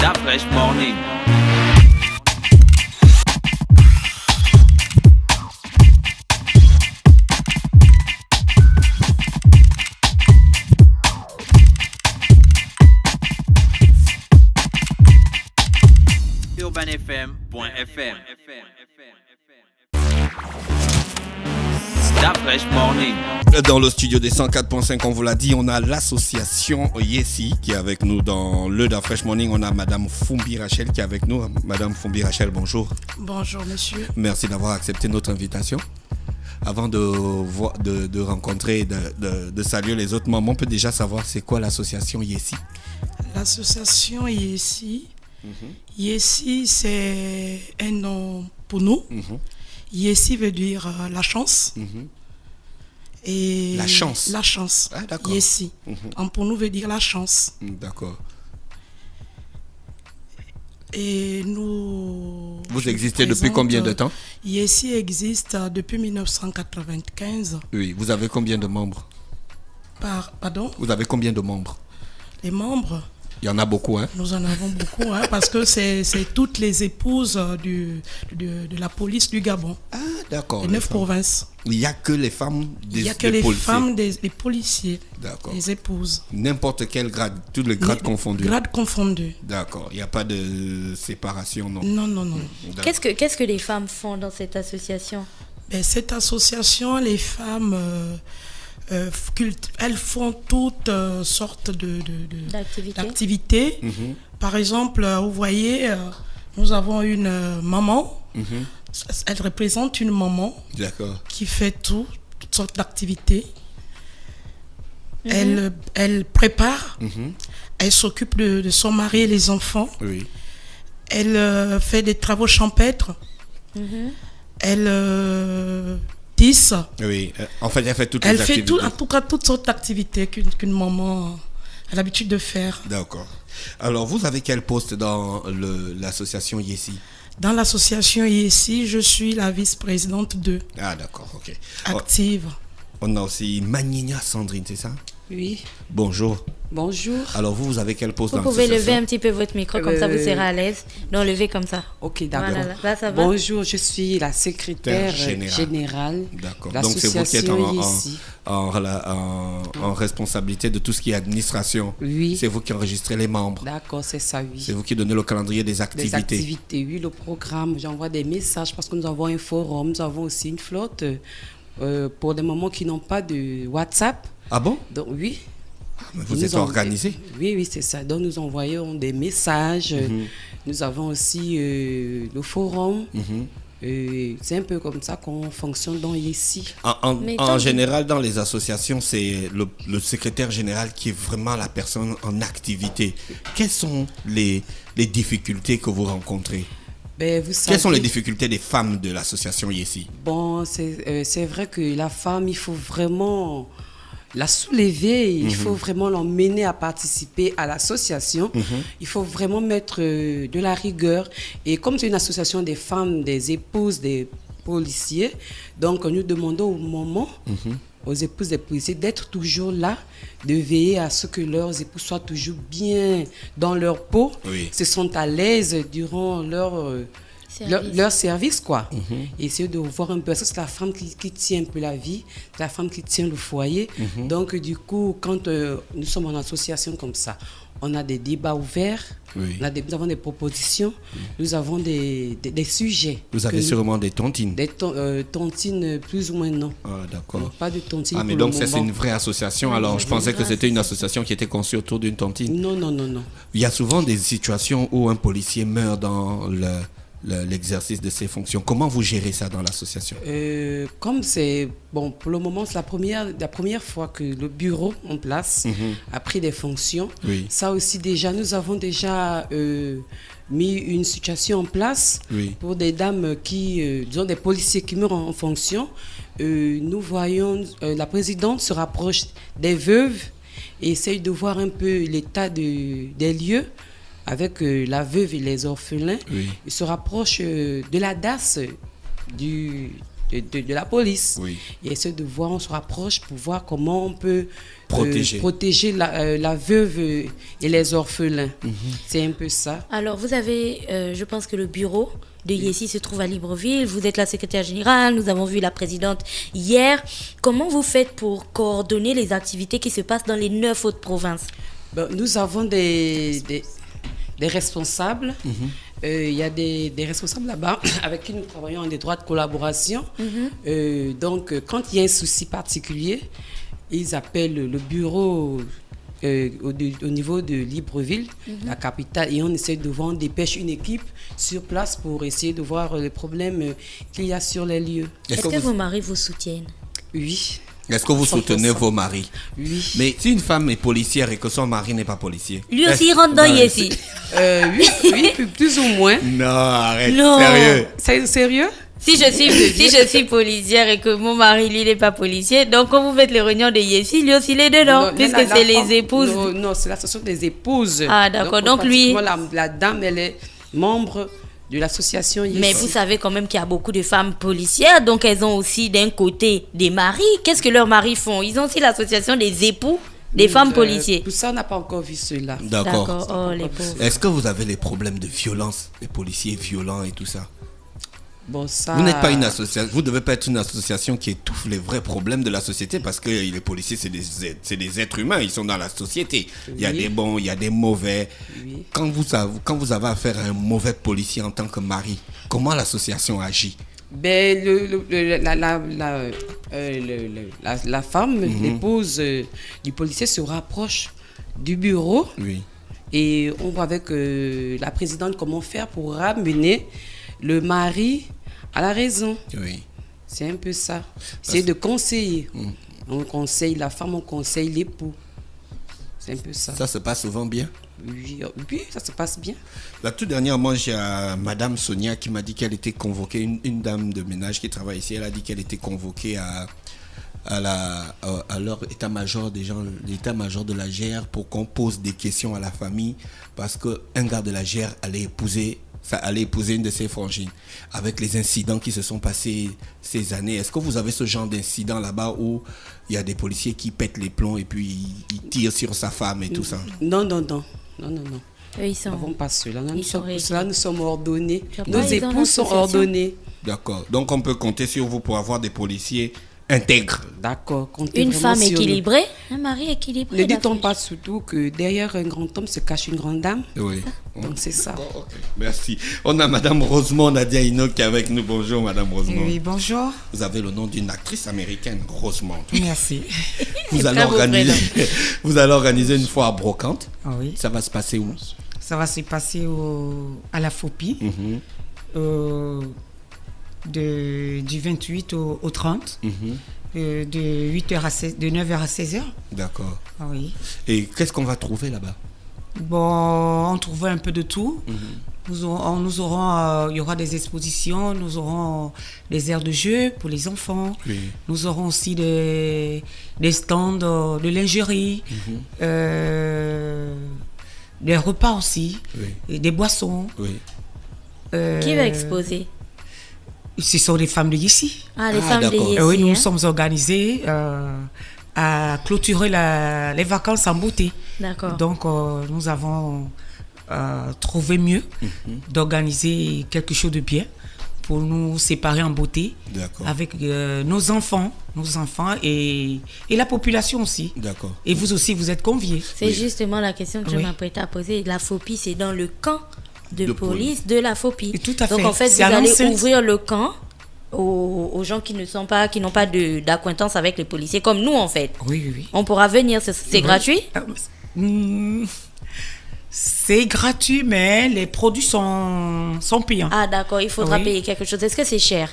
Da Fresh Morning. UrbanFM.fm. Da Fresh Morning. Dans le studio des 104.5, on vous l'a dit, on a l'association Yessi qui est avec nous dans le Da Fresh Morning. On a Madame Fumbi Rachel qui est avec nous. Madame Fumbi Rachel, bonjour. Bonjour monsieur. Merci d'avoir accepté notre invitation. Avant de rencontrer, de saluer les autres membres, on peut déjà savoir c'est quoi l'association Yessi. L'association Yessi, Yessi c'est un nom pour nous. Yessi veut dire la chance. Et La chance. La chance. Ah, d'accord. Yessi. Pour nous veut dire la chance. D'accord. Et nous. Vous existez depuis combien de temps? Yessi existe depuis 1995. Oui. Vous avez combien de membres? Pardon? Vous avez combien de membres? Les membres. Il y en a beaucoup, hein? Nous en avons beaucoup, parce que c'est toutes les épouses de la police du Gabon. Ah, d'accord. Les 9 provinces. Il n'y a que les femmes des policiers. Il n'y a que les femmes des policiers. D'accord. Les épouses. N'importe quel grade, tous les grades confondus. Grades confondus. D'accord. Il n'y a pas de séparation, non? Non. Qu'est-ce que les femmes font dans cette association? Cette association, les femmes... elles font toutes sortes d'activités. Par exemple, vous voyez, nous avons une maman. Elle représente une maman. D'accord. Qui fait toutes sortes d'activités. Elle prépare. Elle s'occupe de son mari et les enfants. Oui. Elle fait des travaux champêtres. Elle... tisse. Oui, en fait, elle fait toutes les activités. Elle fait en tout cas toutes sortes d'activités qu'une maman a l'habitude de faire. D'accord. Alors, vous avez quel poste dans l'association Yessi? Dans l'association Yessi, je suis la vice-présidente 2. Ah, d'accord, ok. Active. On a aussi Magnina Sandrine, c'est ça? Oui. Bonjour. Bonjour. Alors, vous avez quel poste dans l'association? Vous pouvez lever l'association? un petit peu votre micro, comme ça vous serez à l'aise. Donc, levez comme ça. Ok, d'accord. Voilà, là, ça va? Bonjour, je suis la secrétaire générale. D'accord. Donc, c'est vous qui êtes en responsabilité de tout ce qui est administration. Oui. C'est vous qui enregistrez les membres. D'accord, c'est ça, oui. C'est vous qui donnez le calendrier des activités. Des activités, oui, le programme. J'envoie des messages parce que nous avons un forum, nous avons aussi une flotte pour des mamans qui n'ont pas de WhatsApp. Ah bon? Donc, oui. Mais vous êtes organisé? Oui, c'est ça. Donc, nous envoyons des messages. Nous avons aussi le forum. C'est un peu comme ça qu'on fonctionne dans Yessi. En général, dans les associations, c'est le secrétaire général qui est vraiment la personne en activité. Quelles sont les difficultés que vous rencontrez? Quelles sont les difficultés des femmes de l'association Yessi? Bon, c'est vrai que la femme, il faut vraiment... la soulever, il faut vraiment l'emmener à participer à l'association. Il faut vraiment mettre de la rigueur. Et comme c'est une association des femmes, des épouses, des policiers, donc nous demandons au moment, aux épouses des policiers, d'être toujours là, de veiller à ce que leurs épouses soient toujours bien dans leur peau, se sentent à l'aise durant leur service, quoi. Et essayer de voir un peu, parce que c'est la femme qui tient un peu la vie, c'est la femme qui tient le foyer. Donc, du coup, quand nous sommes en association comme ça, on a des débats ouverts, nous avons des propositions, nous avons des sujets. Vous avez sûrement des tontines? Des tontines, plus ou moins, non. Ah, d'accord. Pas de tontines. Ah, mais donc, c'est une vraie association. Alors, je pensais que c'était une association qui était conçue autour d'une tontine. Non. Il y a souvent des situations où un policier meurt dans l'exercice de ses fonctions. Comment vous gérez ça dans l'association? Comme c'est... Bon, pour le moment, c'est la première fois que le bureau en place a pris des fonctions. Ça aussi, nous avons déjà mis une situation en place pour des dames disons des policiers qui meurent en fonction. Nous voyons, la présidente se rapproche des veuves et essaye de voir un peu l'état des lieux avec la veuve et les orphelins. Il se rapproche de la DAS de la police. Oui. Et essayer de voir, on se rapproche pour voir comment on peut protéger la veuve et les orphelins. C'est un peu ça. Alors, vous avez, je pense que le bureau de Yessi se trouve à Libreville. Vous êtes la secrétaire générale. Nous avons vu la présidente hier. Comment vous faites pour coordonner les activités qui se passent dans les 9 autres provinces? Nous avons des responsables. Il y a des responsables là-bas avec qui nous travaillons en étroite collaboration. Donc, quand il y a un souci particulier, ils appellent le bureau au niveau de Libreville, la capitale, et on essaie de voir, on dépêche une équipe sur place pour essayer de voir les problèmes qu'il y a sur les lieux. Est-ce que vos maris vous soutiennent? Oui. Est-ce que vous soutenez vos maris? Oui. Mais si une femme est policière et que son mari n'est pas policier? Lui aussi, il rentre dans Yessi. Oui, plus ou moins. Non, arrête, Non. sérieux. C'est sérieux? Si je suis policière et que mon mari, lui, n'est pas policier, donc quand vous faites les réunions de Yessi, lui aussi, il est dedans, Non, puisque la c'est les femme- épouses. Non, c'est l'association des épouses. Ah, d'accord. Donc, lui- pratiquement, la dame, elle est membre de l'association Yessi. Mais vous savez quand même qu'il y a beaucoup de femmes policières, donc elles ont aussi d'un côté des maris. Qu'est-ce que leurs maris font? Ils ont aussi l'association des époux des femmes policiers. Tout ça, on n'a pas encore vu cela. D'accord. Oh, les pauvres. Est-ce que vous avez des problèmes de violence, les policiers violents et tout ça? Bon, ça... Vous n'êtes pas une association, vous devez pas être une association qui étouffe les vrais problèmes de la société parce que les policiers c'est des êtres humains, ils sont dans la société. Il y a des bons, il y a des mauvais. Oui. Quand vous avez affaire à un mauvais policier en tant que mari, comment l'association agit? Ben, la femme, l'épouse du policier se rapproche du bureau Oui. et on voit avec la présidente comment faire pour ramener le mari à la raison. Oui. C'est un peu ça. C'est de conseiller. On conseille la femme, on conseille l'époux. C'est un peu ça. Ça se passe souvent bien. Oui, ça se passe bien. La toute dernièrement, j'ai Madame Sonia qui m'a dit qu'elle était convoquée, une dame de ménage qui travaille ici, elle a dit qu'elle était convoquée à leur état-major des gens, l'état-major de la GR pour qu'on pose des questions à la famille parce qu'un gars de la GR allait épouser une de ses frangines. Avec les incidents qui se sont passés ces années, est-ce que vous avez ce genre d'incident là-bas où il y a des policiers qui pètent les plombs et puis ils tirent sur sa femme et tout ça? Non. Eux, ils sont... Nous n'avons pas cela. Ils sont Pour cela, nous sommes ordonnés. Ils Nos ont époux sont l'association. ordonnés. D'accord. Donc on peut compter sur vous pour avoir des policiers intègres. D'accord. Comptez Une vraiment femme sur nous. équilibrée, un mari équilibré. Ne dit-on d'Afrique. pas surtout que derrière un grand homme se cache une grande dame? Oui. Donc c'est ça. Ok. Merci. On a Madame Rosemont Nadia Hino qui est avec nous. Bonjour Madame Rosemont. Oui, bonjour. Vous avez le nom d'une actrice américaine, Rosemont. Merci. Vous allez très beau organiser une foire brocante. Ah oui. Ça va se passer où? Ça va se passer à la FOPI du 28 au 30, de 9h à 16h. D'accord. Ah oui. Et qu'est-ce qu'on va trouver là-bas? Bon, on trouvera un peu de tout. Nous aurons, il y aura des expositions, nous aurons des aires de jeu pour les enfants. Oui. Nous aurons aussi des stands de lingerie, des repas aussi, Oui. et des boissons. Oui. Qui va exposer? Ce sont les femmes de ici. Ah, les Ah, femmes de d'accord. Yessi. Oui, nous hein. nous sommes organisés à clôturer les vacances en beauté. D'accord. Donc, nous avons trouvé mieux d'organiser quelque chose de bien pour nous séparer en beauté D'accord. avec nos enfants et la population aussi. D'accord. Et vous aussi, vous êtes conviés. C'est justement la question que je Oui. m'apprêtais à poser. La FOPI, c'est dans le camp de De police de la FOPI. Et tout à Donc fait. en fait, C'est vous à allez l'enceinte. ouvrir le camp aux gens qui n'ont pas d'acquaintance avec les policiers, comme nous en fait. Oui. On pourra venir, c'est gratuit? C'est gratuit, mais les produits sont payants. Ah d'accord, il faudra Oui. payer quelque chose. Est-ce que c'est cher?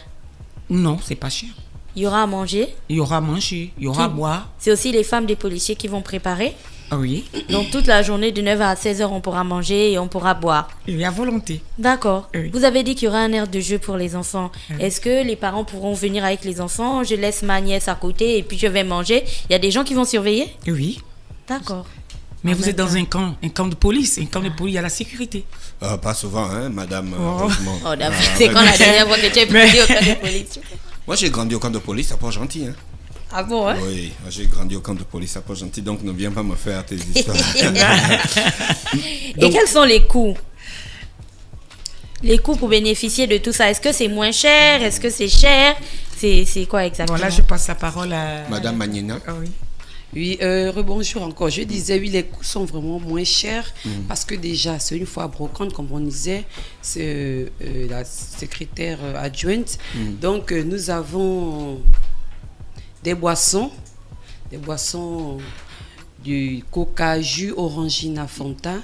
Non, c'est pas cher. Il y aura à manger? Il y aura à manger, il y aura à boire. C'est aussi les femmes des policiers qui vont préparer. Ah oui, Donc toute la journée de 9h à 16h, on pourra manger et on pourra boire. il y a volonté. D'accord. Oui. Vous avez dit qu'il y aura un aire de jeu pour les enfants. Est-ce que les parents pourront venir avec les enfants? Je laisse ma nièce à côté et puis je vais manger. Il y a des gens qui vont surveiller? Oui. D'accord. Mais En vous même êtes dans temps. un camp de police. Un camp de police, il y a la sécurité. Pas souvent, hein, Madame Rosemont. Oh, d'accord. C'est quand la dernière fois que tu es Mais- pris au camp de police? Moi, j'ai grandi au camp de police à Port-Gentil. Hein. Ah bon, hein? Oui, moi, j'ai grandi au camp de police à Port-Gentil, donc ne viens pas me faire tes histoires. Et quels sont les coûts? Les coûts pour bénéficier de tout ça, est-ce que c'est moins cher? Est-ce que c'est cher? C'est quoi exactement? Bon, là, je passe la parole à Madame Magnina. Ah oui. Oui, rebonjour encore. Je disais, oui, les coûts sont vraiment moins chers parce que déjà, c'est une fois brocante, comme on disait, c'est la secrétaire adjointe. Donc, nous avons des boissons du coca, jus, orangina, Fanta,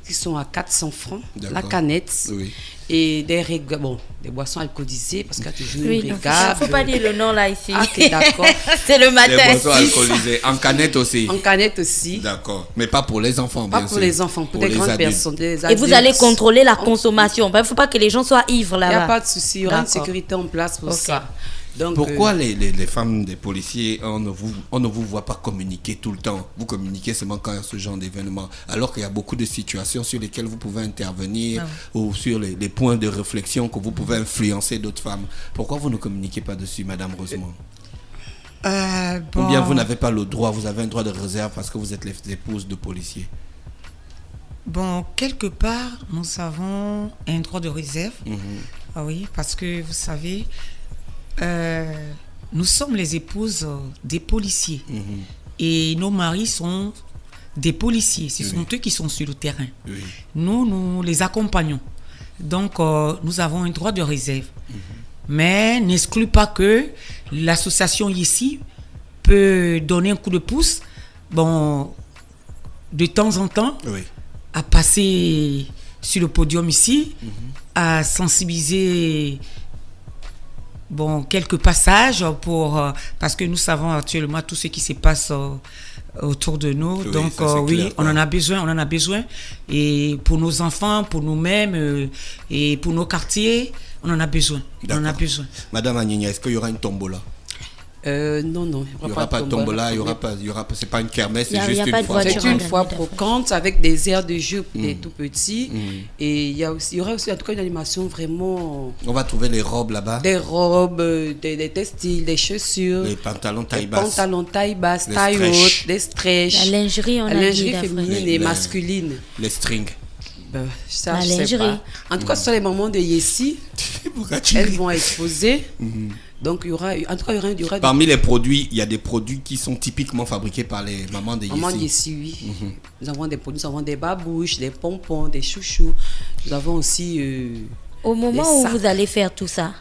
qui sont à 400 francs, la canette. Oui. Et des boissons alcoolisées, parce qu'il y a toujours Oui, une il ne régable. faut pas dire le nom là ici. Ah, ok, d'accord. C'est le Les matin. boissons alcoolisées. En canette aussi. En canette aussi. D'accord. Mais pas pour les enfants, Pas bien pour sûr. les enfants, pour des grandes adultes. personnes. Des Et vous adultes. allez contrôler la consommation. Il ne faut pas que les gens soient ivres Il n'y a là-bas. pas de souci, il y aura une D'accord. sécurité en place pour Ok. ça. Donc, Pourquoi les femmes des policiers, on ne vous voit pas communiquer tout le temps? Vous communiquez seulement quand il y a ce genre d'événement, alors qu'il y a beaucoup de situations sur lesquelles vous pouvez intervenir ou sur les points de réflexion que vous pouvez influencer d'autres femmes. Pourquoi vous ne communiquez pas dessus, Madame Rosemont? Bon, Ou bien vous n'avez pas le droit, vous avez un droit de réserve parce que vous êtes les épouses de policiers? Bon, quelque part, nous avons un droit de réserve. Ah oui, parce que vous savez, nous sommes les épouses des policiers. Et nos maris sont des policiers. Ce sont eux qui sont sur le terrain. Oui. Nous les accompagnons. Donc, nous avons un droit de réserve. Mais n'exclut pas que l'association ici peut donner un coup de pouce, bon, de temps en temps, Oui. à passer sur le podium ici, à sensibiliser bon, quelques passages parce que nous savons actuellement tout ce qui se passe autour de nous. Oui, Donc ça, c'est oui, clair, on en a besoin. Et pour nos enfants, pour nous-mêmes et pour nos quartiers, on en a besoin. On en a besoin. Madame Agnigna, est-ce qu'il y aura une tombola? non. Il n'y aura pas de tombola, c'est pas une kermesse, c'est Il y juste a une pas de fois. voiture. C'est une D'accord. fois brocante avec des aires de jeu pour les tout petits. Et il y aura aussi en tout cas une animation vraiment. On va trouver les robes là-bas, Des robes, des textiles, des chaussures, les pantalons des taille basse, pantalons taille basse, Les taille stretch. haute, des stretch, La lingerie, on la a dit, lingerie d'après. féminine Les- et les- masculine. les strings. Ça, La je sais lingerie. pas. En tout cas, ce sont les moments de Yessi. Pourquoi tu Elles ris? vont exposer. Donc, il y aura Parmi les produits, il y a des produits qui sont typiquement fabriqués par les mamans de Maman Yessi. Yessi, oui. Nous avons des produits, nous avons des babouches, des pompons, des chouchous. Nous avons aussi. Au moment Des où sacs. vous allez faire tout ça,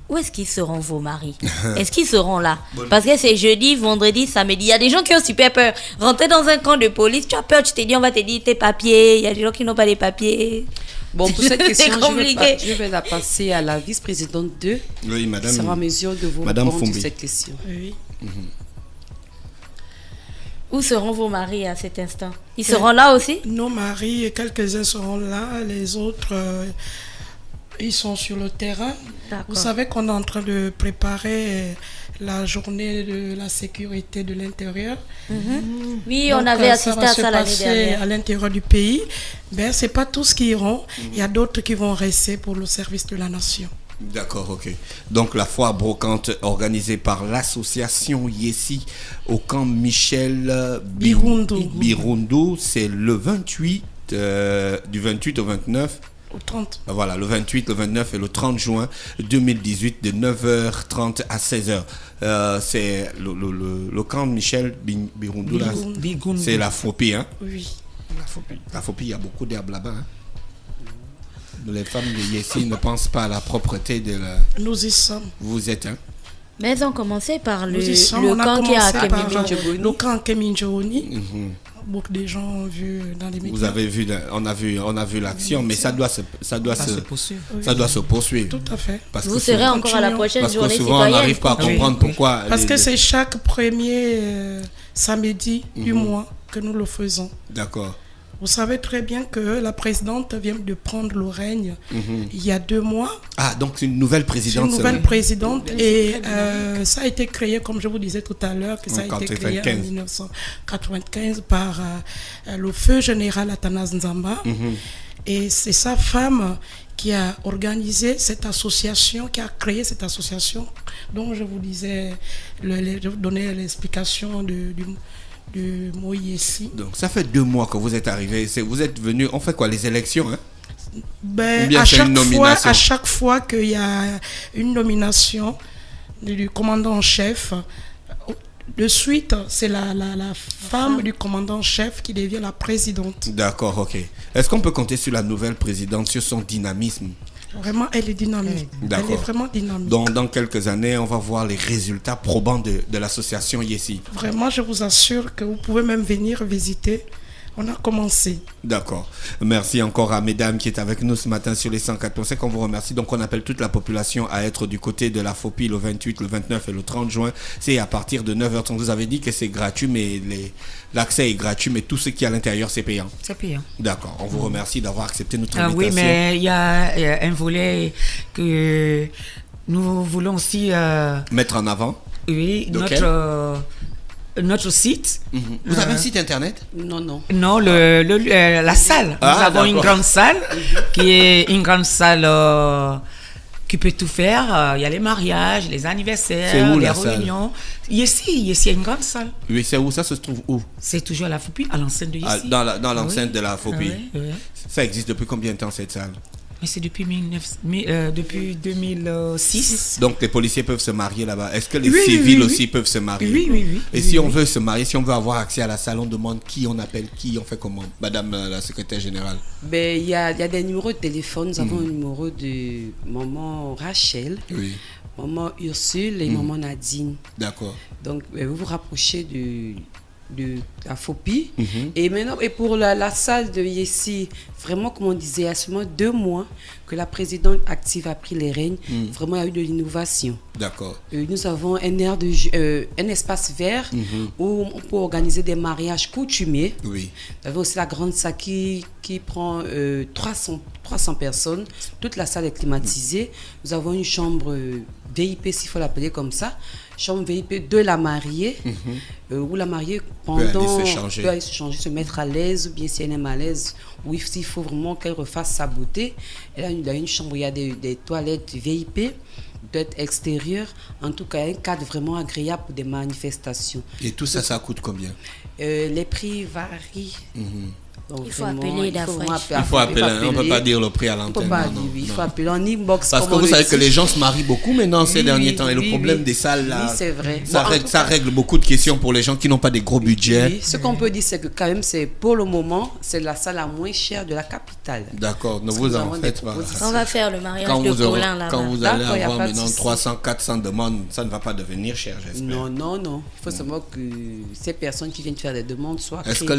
où est-ce qu'ils seront vos maris? Est-ce qu'ils seront là? Parce que c'est jeudi, vendredi, samedi. Il y a des gens qui ont super peur. Rentrer dans un camp de police, tu as peur, tu t'es dit, on va te dire tes papiers. Il y a des gens qui n'ont pas les papiers. Bon, pour cette C'est question, compliqué. je vais la passer à la vice-présidente 2. Oui, Qui madame. sera en mesure de vous Madame répondre Fumbi. sur cette question. Oui. Où seront vos maris à cet instant? Ils seront là aussi? Nos maris, quelques-uns seront là, les autres, ils sont sur le terrain. D'accord. Vous savez qu'on est en train de préparer la journée de la sécurité de l'intérieur. Oui, Donc, on avait assisté va à se ça l'année passer dernière. à l'intérieur du pays. Ben, ce n'est pas tous qui iront. Il y a d'autres qui vont rester pour le service de la nation. D'accord, ok. Donc la foire brocante organisée par l'association Yessi au camp Michel Birundu, c'est le 28, du 28 au 29. Au 30. Voilà, le 28, le 29 et le 30 juin 2018 de 9h30 à 16h. C'est le camp Michel Birundu, là. Bigoun. C'est la Fopie, hein? Oui. La Fopie, il y a beaucoup d'herbes là-bas, hein? Les femmes de Yessi ne pensent pas à la propreté de la... Nous y sommes. Vous êtes, hein? Mais on commençait par Nous y sommes. On a camp qui est à commencé par Keminjoni. le camp Keminjoni. Beaucoup de gens ont vu dans les médias. Vous avez vu, on a vu l'action, mais ça doit se poursuivre. ça doit se poursuivre. Tout à fait. Parce Vous que serez souvent, encore à la prochaine parce que journée souvent on citoyenne. n'arrive pas à comprendre pourquoi. Parce que c'est chaque premier samedi du mois que nous le faisons. D'accord. Vous savez très bien que la présidente vient de prendre le règne il y a 2 mois. Ah, donc c'est une nouvelle C'est présidente. une nouvelle seulement. présidente et ça a été créé, comme je vous disais tout à l'heure, que ça a En été créé 95. en 1995 par le feu général Athanas Nzamba. Et c'est sa femme qui a organisé cette association, qui a créé cette association dont je vous disais, je vous donnais l'explication du mot Yessi. Donc ça fait 2 mois que vous êtes arrivé. Vous êtes venu, on fait quoi, les élections, hein? Ben, Ou bien c'est une nomination? à chaque fois qu'il y a une nomination du commandant en chef, de suite, c'est la femme du commandant en chef qui devient la présidente. D'accord, ok. Est-ce qu'on peut compter sur la nouvelle présidente, sur son dynamisme? Vraiment, elle est dynamique. D'accord. Elle est vraiment dynamique. Donc, dans quelques années, on va voir les résultats probants de l'association Yessi. Vraiment, je vous assure que vous pouvez même venir visiter. On a commencé. D'accord. Merci encore à mesdames qui est avec nous ce matin sur les 104.5. On vous remercie. Donc, on appelle toute la population à être du côté de la FOPI le 28, le 29 et le 30 juin. C'est à partir de 9h30. Vous avez dit que c'est gratuit, mais l'accès est gratuit, mais tout ce qui est à l'intérieur, c'est payant. C'est payant. D'accord. On vous remercie d'avoir accepté notre invitation. Oui, mais il y a un volet que nous voulons aussi... mettre en avant. Oui, notre site. Vous avez un site internet? Non. Non, la salle. Nous avons une grande salle qui est une grande salle qui peut tout faire. Il y a les mariages, les anniversaires, les réunions. Ici, il y a une grande salle. Oui, c'est où? Ça se trouve où? C'est toujours à la FOPI, à l'enceinte de ici. Dans l'enceinte de la FOPI. Oui. Ça existe depuis combien de temps cette salle? Mais c'est depuis 2006. Donc les policiers peuvent se marier là-bas. Est-ce que les civils aussi peuvent se marier? Oui. Et si on veut se marier, si on veut avoir accès à la salle, on demande qui, on appelle qui, on fait comment? Madame la secrétaire générale. Ben, il y a des numéros de téléphone. Nous avons un numéro de maman Rachel, maman Ursule et maman Nadine. D'accord. Donc, vous vous rapprochez de la FOPI. Et maintenant, et pour la salle de Yessi, vraiment, comme on disait, il y a seulement 2 mois que la présidente active a pris les rênes. Vraiment, il y a eu de l'innovation. D'accord. Nous avons un espace vert où on peut organiser des mariages coutumiers. Oui. Nous avons aussi la grande salle qui prend 300 personnes. Toute la salle est climatisée. Nous avons une chambre VIP, s'il faut l'appeler comme ça. Chambre VIP de la mariée, où la mariée peut aller se changer, se mettre à l'aise, ou bien si elle est mal à l'aise, ou s'il faut vraiment qu'elle refasse sa beauté. Elle a une chambre où il y a des toilettes VIP, toilettes extérieures. En tout cas, un cadre vraiment agréable pour des manifestations. Et tout ça, ça coûte combien? Les prix varient. Donc il faut appeler d'afresh. Il faut appeler. On ne peut pas dire le prix à l'antenne. Il faut appeler en inbox. Parce que vous savez que les gens se marient beaucoup maintenant ces derniers temps. Et le problème des salles, là, c'est vrai. Ça règle beaucoup de questions pour les gens qui n'ont pas des gros budgets. Oui. Ce qu'on peut dire, c'est que quand même, pour le moment, c'est la salle la moins chère de la capitale. D'accord. Ne vous en faites pas. On va faire le mariage de Colin là-bas. Quand vous allez avoir maintenant 300, 400 demandes, ça ne va pas devenir cher, j'espère. Non. Il faut seulement que ces personnes qui viennent faire des demandes soient créatives. Est-ce que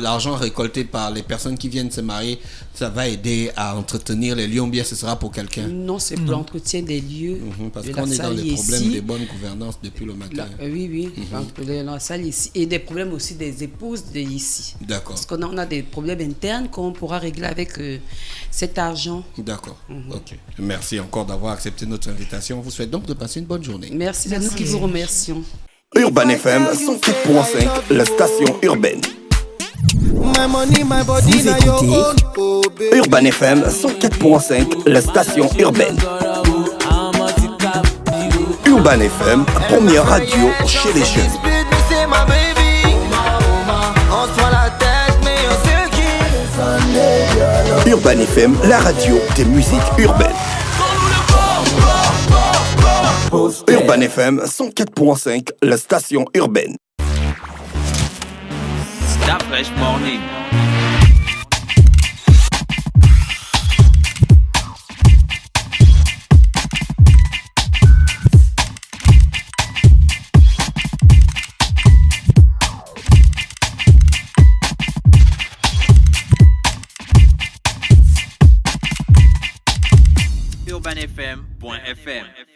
l'argent récolté par les personnes qui viennent se marier, ça va aider à entretenir les lieux, ou bien ce sera pour quelqu'un? Non, c'est pour l'entretien des lieux. Parce qu'on est dans des problèmes de bonne gouvernance depuis le matin. Oui. La salle ici. Et des problèmes aussi des épouses de ici. D'accord. Parce qu'on a des problèmes internes qu'on pourra régler avec cet argent. D'accord. Ok. Merci encore d'avoir accepté notre invitation. On vous souhaite donc de passer une bonne journée. Merci, c'est nous qui vous remercions. Urban FM 104.5, la station urbaine. Vous écoutez Urban FM 104.5, la station urbaine. Urban FM, première radio chez les jeunes. Urban FM, la radio des musiques urbaines. Urban FM 104.5, la station urbaine. D'afresh Morning. UrbanFM.fm